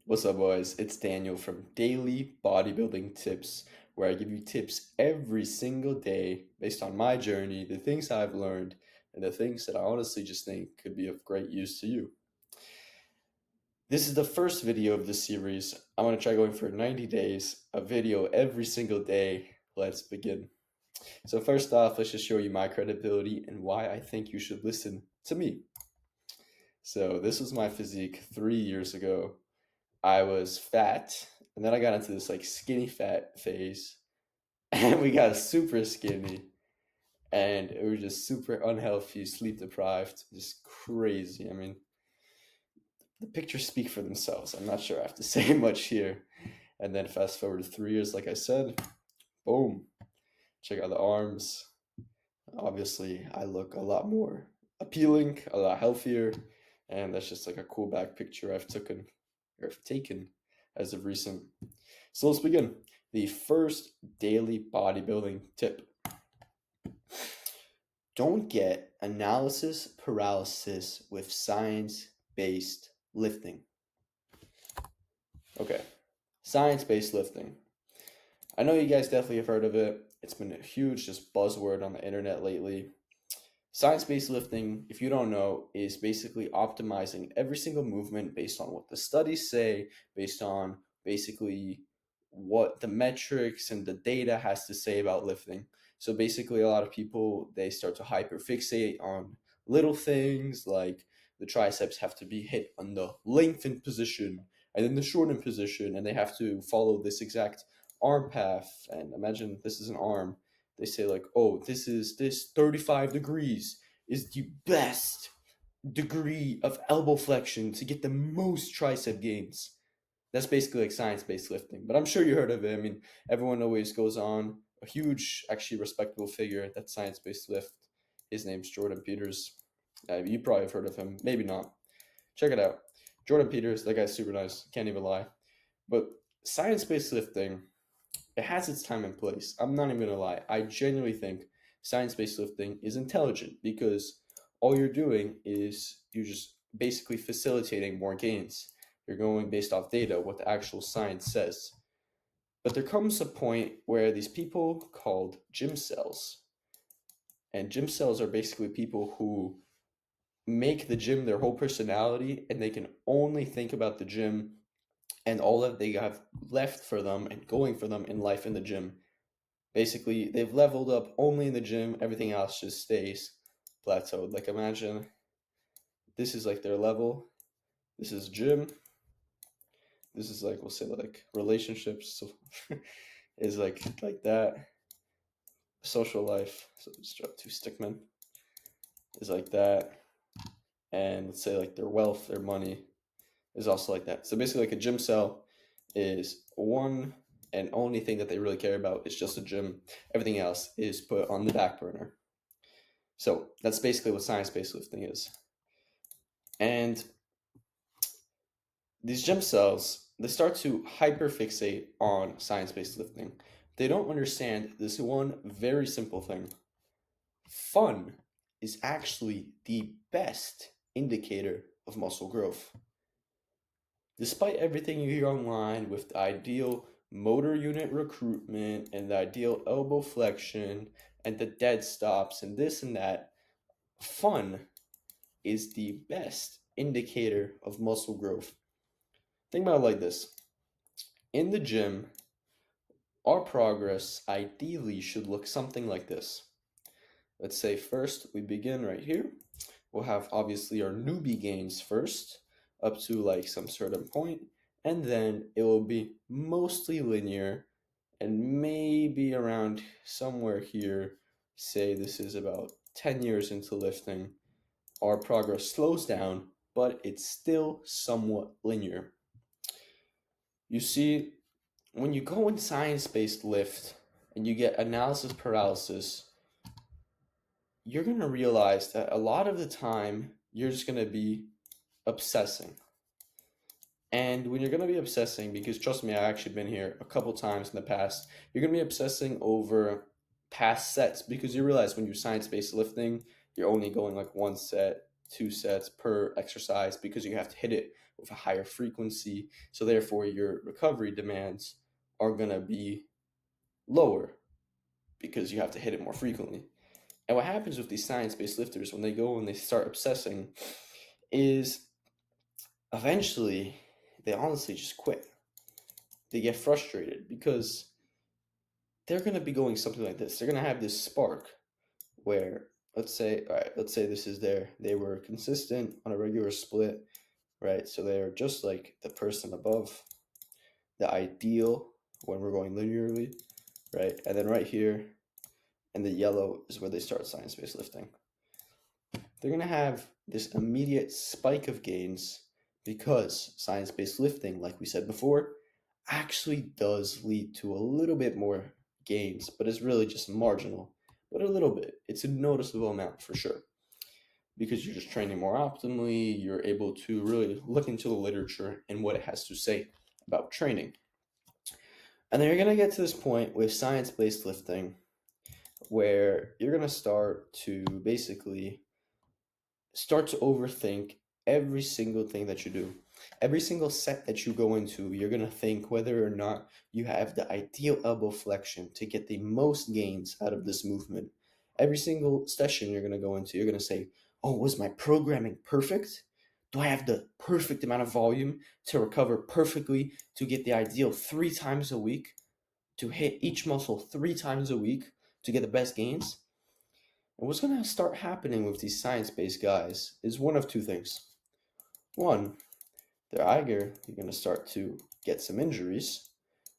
What's up, boys? It's Daniel from Daily Bodybuilding Tips, where I give you tips every single day based on my journey, the things I've learned, and the things that I honestly just think could be of great use to you. This is the first video of this series. I'm going to try going for 90 days, a video every single day. Let's begin. So, first off, let's just show you my credibility and why I think you should listen to me. So, this was my physique 3 years ago. I was fat, and then I got into this like skinny fat phase, and we got super skinny, and it was just super unhealthy, sleep deprived, just crazy. I mean, the pictures speak for themselves. I'm not sure I have to say much here. And then fast forward to 3 years, like I said, boom, check out the arms. Obviously, I look a lot more appealing, a lot healthier, and that's just like a cool back picture I've taken as of recent. So let's begin. The first daily bodybuilding tip. Don't get analysis paralysis with science-based lifting. Okay, science-based lifting. I know you guys definitely have heard of it. It's been a huge just buzzword on the internet lately. Science-based lifting, if you don't know, is basically optimizing every single movement based on what the studies say, based on basically what the metrics and the data has to say about lifting. So basically a lot of people they start to hyperfixate on little things like the triceps have to be hit on the lengthened position and then the shortened position, and they have to follow this exact arm path. And imagine this is an arm, they say like, oh, this 35 degrees is the best degree of elbow flexion to get the most tricep gains. That's basically like science-based lifting, but I'm sure you heard of it. I mean, everyone always goes on. A huge, actually respectable figure that science-based lift. His name's Jordan Peters. You probably have heard of him, maybe not. Check it out. Jordan Peters, that guy's super nice. Can't even lie. But science-based lifting, it has its time and place. I'm not even gonna lie. I genuinely think science-based lifting is intelligent because all you're doing is you're just basically facilitating more gains. You're going based off data, what the actual science says. But there comes a point where these people called gym cells, and gym cells are basically people who make the gym their whole personality, and they can only think about the gym and all that they have left for them and going for them in life in the gym. Basically, they've leveled up only in the gym, everything else just stays plateaued. Like, imagine this is like their level, this is gym, this is like, we'll say, like relationships, so is like that. Social life, so just drop two stickmen, is like that. And let's say like their wealth, their money is also like that. So basically, like a gym cell is one and only thing that they really care about is just a gym. Everything else is put on the back burner. So that's basically what science-based lifting is. And these gym cells, they start to hyperfixate on science-based lifting. They don't understand this one very simple thing. Fun is actually the best indicator of muscle growth. Despite everything you hear online with the ideal motor unit recruitment and the ideal elbow flexion and the dead stops and this and that, fun is the best indicator of muscle growth. Think about it like this. In the gym, our progress ideally should look something like this. Let's say first we begin right here. We'll have obviously our newbie gains first up to like some certain point, and then it will be mostly linear and maybe around somewhere here, say this is about 10 years into lifting, our progress slows down, but it's still somewhat linear. You see, when you go in science-based lift and you get analysis paralysis, you're going to realize that a lot of the time you're just going to be obsessing. And when you're going to be obsessing, because trust me, I've actually been here a couple times in the past, you're going to be obsessing over past sets because you realize when you're science-based lifting, you're only going like one set 2 sets per exercise because you have to hit it with a higher frequency. So therefore, your recovery demands are going to be lower because you have to hit it more frequently. And what happens with these science-based lifters when they go and they start obsessing is eventually they honestly just quit. They get frustrated because they're going to be going something like this. They're going to have this spark where let's say, all right, let's say this is they were consistent on a regular split, right? So they're just like the person above, the ideal when we're going linearly, right? And then right here and the yellow is where they start science-based lifting. They're going to have this immediate spike of gains because science-based lifting, like we said before, actually does lead to a little bit more gains, but it's really just marginal, but a little bit. It's a noticeable amount for sure because you're just training more optimally. You're able to really look into the literature and what it has to say about training. And then you're going to get to this point with science-based lifting where you're going to start to basically start to overthink every single thing that you do. Every single set that you go into, you're going to think whether or not you have the ideal elbow flexion to get the most gains out of this movement. Every single session you're going to go into, you're going to say, oh, was my programming perfect? Do I have the perfect amount of volume to recover perfectly to get the ideal 3 times a week, to hit each muscle 3 times a week to get the best gains? And what's going to start happening with these science-based guys is one of two things. One, they're either going to start to get some injuries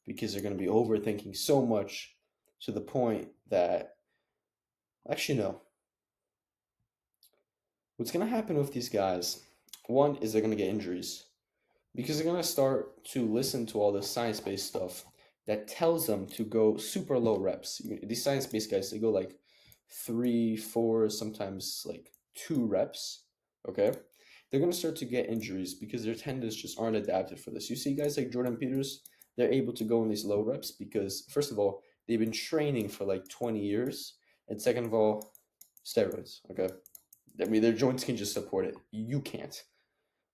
because they're going to be overthinking so much to the point that, actually, no. What's going to happen with these guys, one, is they're going to get injuries because they're going to start to listen to all this science-based stuff that tells them to go super low reps. These science-based guys, they go like 3, 4, sometimes like 2 reps, okay? They're going to start to get injuries because their tendons just aren't adapted for this. You see guys like Jordan Peters, they're able to go in these low reps because, first of all, they've been training for like 20 years, and second of all, steroids, okay? I mean, their joints can just support it. You can't.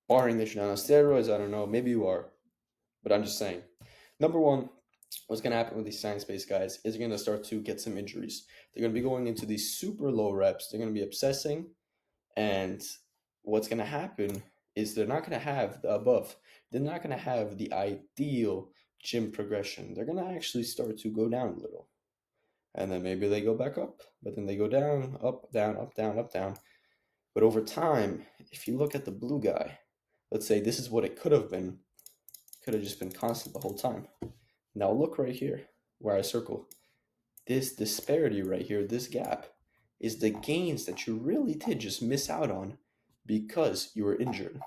Barring that you're not on steroids, I don't know, maybe you are, but I'm just saying. Number one, what's going to happen with these science-based guys is they're going to start to get some injuries. They're going to be going into these super low reps. They're going to be obsessing, and what's going to happen is they're not going to have the above. They're not going to have the ideal gym progression. They're going to actually start to go down a little. And then maybe they go back up, but then they go down, up, down, up, down, up, down. But over time, if you look at the blue guy, let's say this is what it could have been. It could have just been constant the whole time. Now look right here where I circle. This disparity right here, this gap, is the gains that you really did just miss out on because you were injured.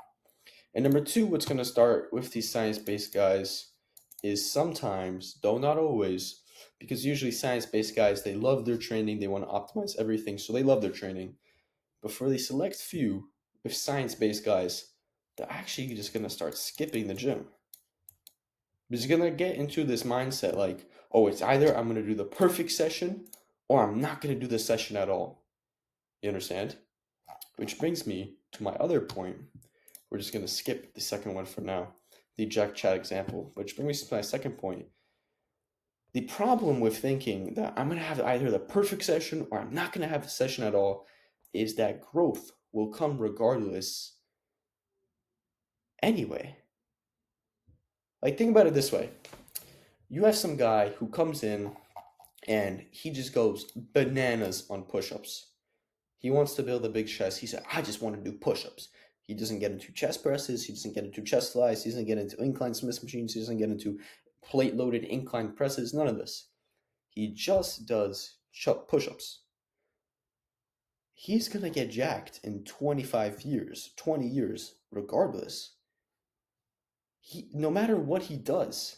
And number two, what's going to start with these science-based guys is sometimes, though not always, because usually science-based guys, they love their training, they want to optimize everything, so they love their training. But for the select few with science-based guys, they're actually just going to start skipping the gym. Because you're going to get into this mindset like, oh, it's either I'm going to do the perfect session or I'm not going to do the session at all. You understand? Which brings me to my other point. We're just going to skip the second one for now, the Jack Chat example, which brings me to my second point. The problem with thinking that I'm going to have either the perfect session or I'm not going to have a session at all is that growth will come regardless anyway. Like, think about it this way. You have some guy who comes in and he just goes bananas on push-ups. He wants to build a big chest. He said, I just want to do push-ups. He doesn't get into chest presses. He doesn't get into chest flies. He doesn't get into incline Smith machines. He doesn't get into plate-loaded incline presses. None of this. He just does push-ups. He's going to get jacked in 25 years, 20 years, regardless. No matter what he does,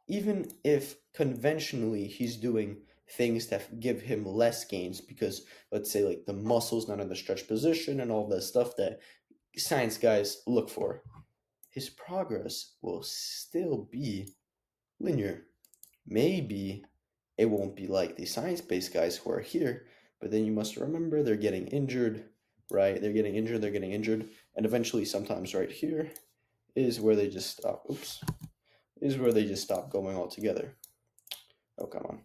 even if conventionally he's doing things that give him less gains because, let's say, like the muscle's not in the stretch position and all the stuff that science guys look for, his progress will still be linear. Maybe it won't be like the science-based guys who are here, but then you must remember they're getting injured, right? They're getting injured, and eventually sometimes right here is where they just stop. Oops. Is where they just stop going altogether. Oh, come on.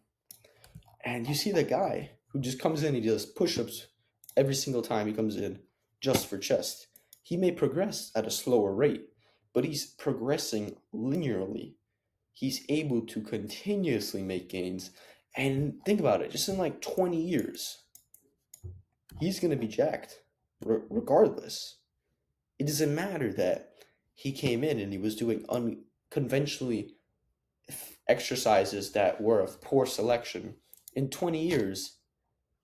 And you see the guy who just comes in, he does push ups every single time he comes in just for chest. He may progress at a slower rate, but he's progressing linearly. He's able to continuously make gains. And think about it, just in like 20 years, he's going to be jacked regardless. It doesn't matter that he came in and he was doing unconventionally exercises that were of poor selection. In 20 years,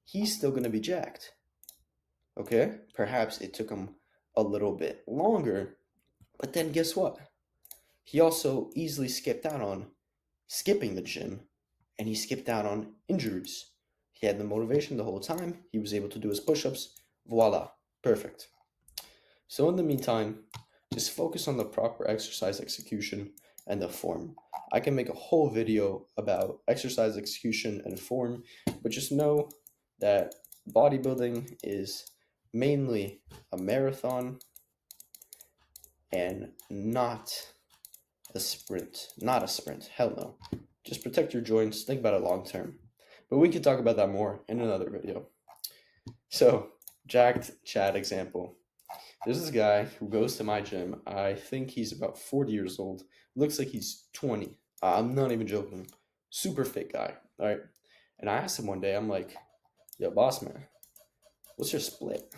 he's still going to be jacked. Okay? Perhaps it took him a little bit longer, but then guess what? He also easily skipped out on skipping the gym, and he skipped out on injuries. He had the motivation the whole time. He was able to do his push ups. Voila. Perfect. So, in the meantime, just focus on the proper exercise execution and the form. I can make a whole video about exercise execution and form, but just know that bodybuilding is mainly a marathon and not a sprint. Not a sprint. Hell no. Just protect your joints. Think about it long term. But we can talk about that more in another video. So, jacked Chad example. There's this guy who goes to my gym. I think he's about 40 years old. Looks like he's 20. I'm not even joking. Super fit guy. All right. And I asked him one day, I'm like, yo, boss man, what's your split?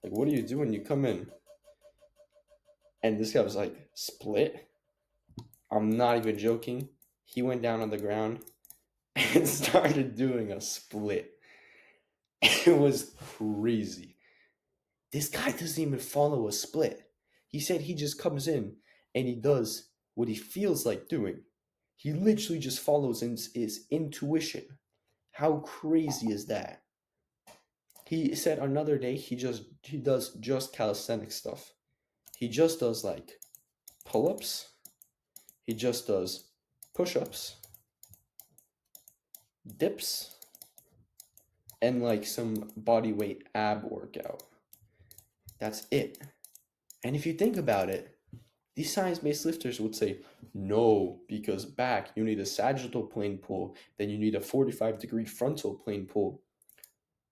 Like, what do you do when you come in? And this guy was like, split? I'm not even joking. He went down on the ground and started doing a split. It was crazy. This guy doesn't even follow a split. He said he just comes in and he does what he feels like doing. He literally just follows his intuition. How crazy is that? He said another day he does just calisthenic stuff. He just does like pull-ups. He just does push-ups, dips, and like some body weight ab workout. That's it. And if you think about it, these science-based lifters would say, no, because back you need a sagittal plane pull, then you need a 45-degree frontal plane pull.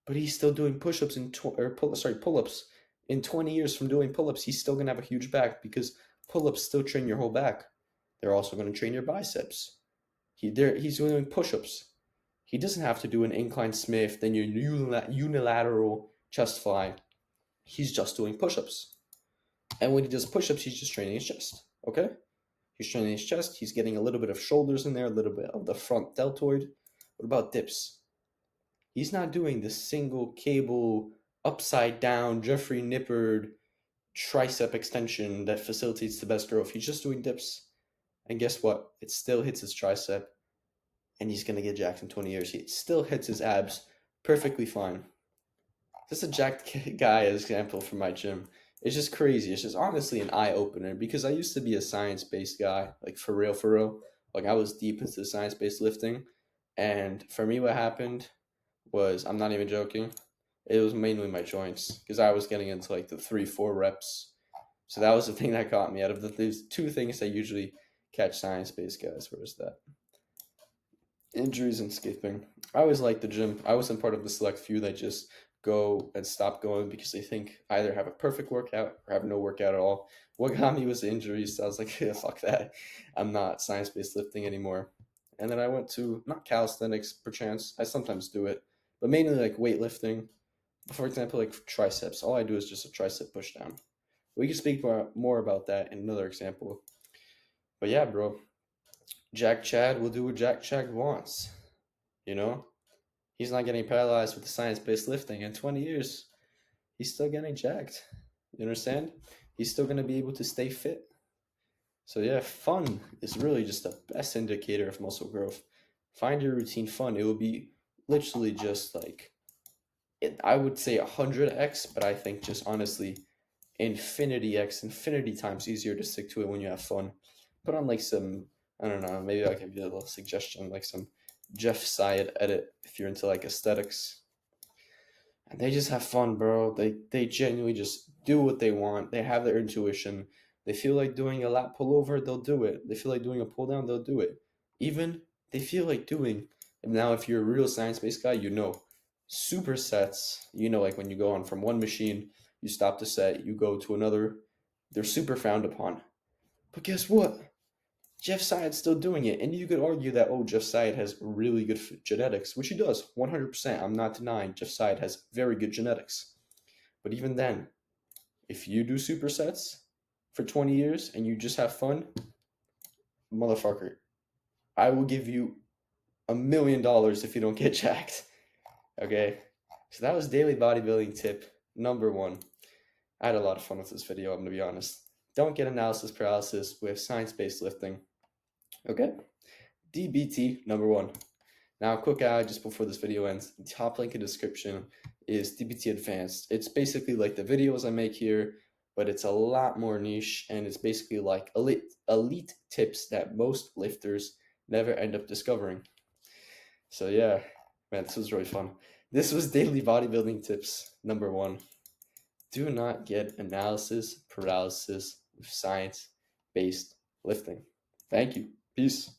But he's still doing push-ups pull-ups. In 20 years from doing pull-ups, he's still gonna have a huge back because pull-ups still train your whole back. They're also gonna train your biceps. He's doing push-ups. He doesn't have to do an incline Smith, then your unilateral chest fly. He's just doing push-ups. And when he does push-ups, he's just training his chest. Okay? He's training his chest. He's getting a little bit of shoulders in there, a little bit of the front deltoid. What about dips? He's not doing the single cable upside down Jeffrey Nippard tricep extension that facilitates the best growth. He's just doing dips. And guess what? It still hits his tricep. And he's going to get jacked in 20 years. He still hits his abs perfectly fine. This is a jacked guy example from my gym. It's just crazy. It's just honestly an eye opener because I used to be a science based guy, like for real, for real. Like I was deep into science based lifting. And for me, what happened was, I'm not even joking, it was mainly my joints because I was getting into like the 3-4 reps. So that was the thing that caught me out of there's two things that usually catch science based guys. Where is that? Injuries and skipping. I always liked the gym. I wasn't part of the select few that just go and stop going because they think either have a perfect workout or have no workout at all. What got me was the injuries. So I was like, yeah, fuck that. I'm not science-based lifting anymore. And then I went to, not calisthenics perchance, I sometimes do it, but mainly like weightlifting. For example, like triceps. All I do is just a tricep push down. We can speak more about that in another example. But yeah, bro, Jack Chad will do what Jack Chad wants. You know? He's not getting paralyzed with the science-based lifting. In 20 years, he's still getting jacked. You understand? He's still going to be able to stay fit. So yeah, fun is really just the best indicator of muscle growth. Find your routine fun. It will be literally just like, I would say 100x, but I think just honestly, infinity times easier to stick to it when you have fun. Put on like some, I don't know, maybe I'll give you a little suggestion, like some Jeff Syed edit if you're into like aesthetics. and they just have fun, bro. They genuinely just do what they want. They have their intuition. They feel like doing a lat pullover, they'll do it. They feel like doing a pull down, they'll do it. Even they feel like doing. And now, if you're a real science-based guy, you know supersets. You know, like when you go on from one machine, you stop the set, you go to another. They're super frowned upon. But guess what? Jeff Syed's still doing it, and you could argue that Jeff Syed has really good genetics, which he does, 100%. I'm not denying Jeff Syed has very good genetics, but even then, if you do supersets for 20 years and you just have fun, motherfucker, I will give you $1,000,000 if you don't get jacked. Okay, so that was daily bodybuilding tip number 1. I had a lot of fun with this video, I'm gonna be honest. Don't get analysis paralysis with science-based lifting. Okay, DBT number 1. Now, quick ad just before this video ends. The top link in the description is DBT Advanced. It's basically like the videos I make here, but it's a lot more niche, and it's basically like elite tips that most lifters never end up discovering. So yeah, man, this was really fun. This was daily bodybuilding tips number 1. Do not get analysis paralysis with science-based lifting. Thank you. Peace.